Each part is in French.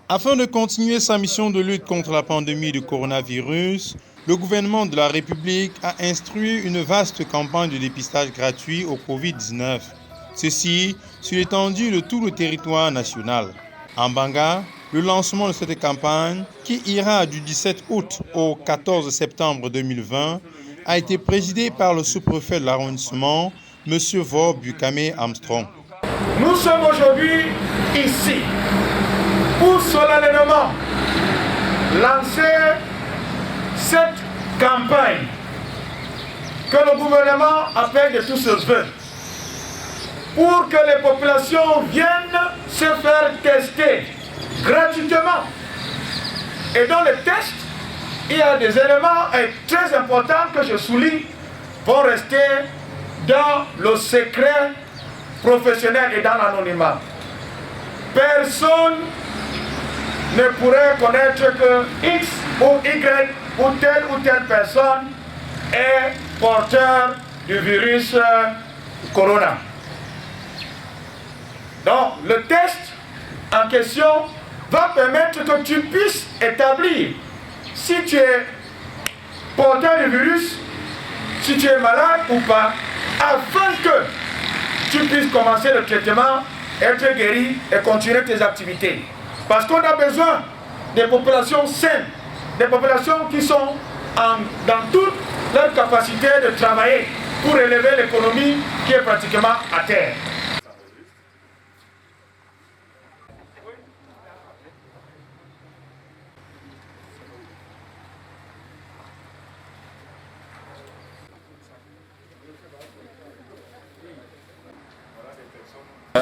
Afin de continuer sa mission de lutte contre la pandémie du coronavirus, le gouvernement de la République a instruit une vaste campagne de dépistage gratuit au Covid-19. Ceci sur l'étendue de tout le territoire national. En Banga, le lancement de cette campagne, qui ira du 17 août au 14 septembre 2020, a été présidé par le sous-préfet de l'arrondissement, M. Vor Bukame Armstrong. Nous sommes aujourd'hui ici pour solennellement lancer cette campagne que le gouvernement appelle de tous ses voeux pour que les populations viennent se faire tester gratuitement. Et dans le test, il y a des éléments très importants que je souligne vont rester dans le secret professionnel et dans l'anonymat. Personne ne pourrait connaître que X ou Y ou telle personne est porteur du virus corona. Donc le test en question va permettre que tu puisses établir si tu es porteur du virus, si tu es malade ou pas, afin que tu puisses commencer le traitement, être guéri et continuer tes activités. Parce qu'on a besoin des populations saines, des populations qui sont dans toute leur capacité de travailler pour élever l'économie qui est pratiquement à terre.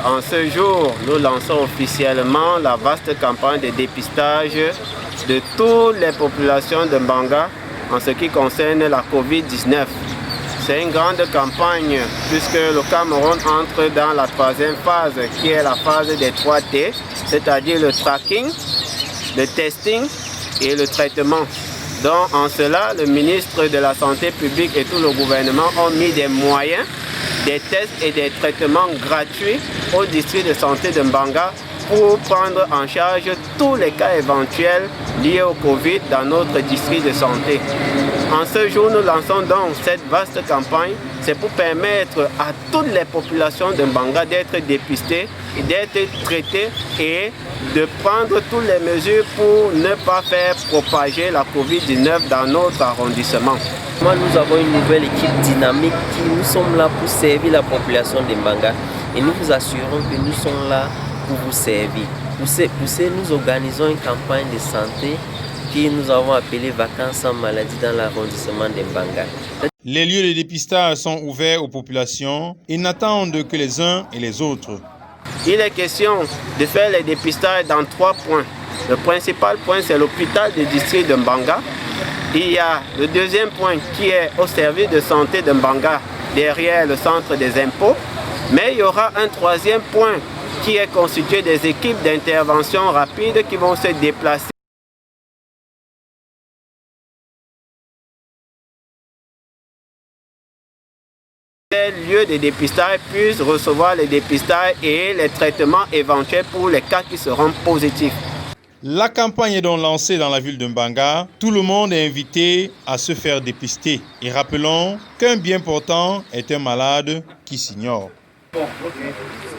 En ce jour, nous lançons officiellement la vaste campagne de dépistage de toutes les populations de Mbanga en ce qui concerne la Covid-19. C'est une grande campagne puisque le Cameroun entre dans la troisième phase qui est la phase des 3T, c'est-à-dire le tracking, le testing et le traitement. Donc en cela, le ministre de la Santé publique et tout le gouvernement ont mis des moyens, des tests et des traitements gratuits au district de santé de Mbanga pour prendre en charge tous les cas éventuels liés au Covid dans notre district de santé. En ce jour, nous lançons donc cette vaste campagne. C'est pour permettre à toutes les populations de Mbanga d'être dépistées, d'être traitées et de prendre toutes les mesures pour ne pas faire propager la Covid-19 dans notre arrondissement. Nous avons une nouvelle équipe dynamique qui nous sommes là pour servir la population de Mbanga et nous vous assurons que nous sommes là pour vous servir. Pour ce, nous organisons une campagne de santé que nous avons appelée Vacances sans maladie dans l'arrondissement de Mbanga. Les lieux de dépistage sont ouverts aux populations et n'attendent que les uns et les autres. Il est question de faire les dépistages dans 3 points. Le principal point, c'est l'hôpital du district de Mbanga. Il y a le deuxième point qui est au service de santé de Mbanga, derrière le centre des impôts. Mais il y aura un troisième point qui est constitué des équipes d'intervention rapide qui vont se déplacer. Les lieux de dépistage puissent recevoir les dépistages et les traitements éventuels pour les cas qui seront positifs. La campagne est donc lancée dans la ville de Mbanga. Tout le monde est invité à se faire dépister. Et rappelons qu'un bien portant est un malade qui s'ignore. Bon, okay.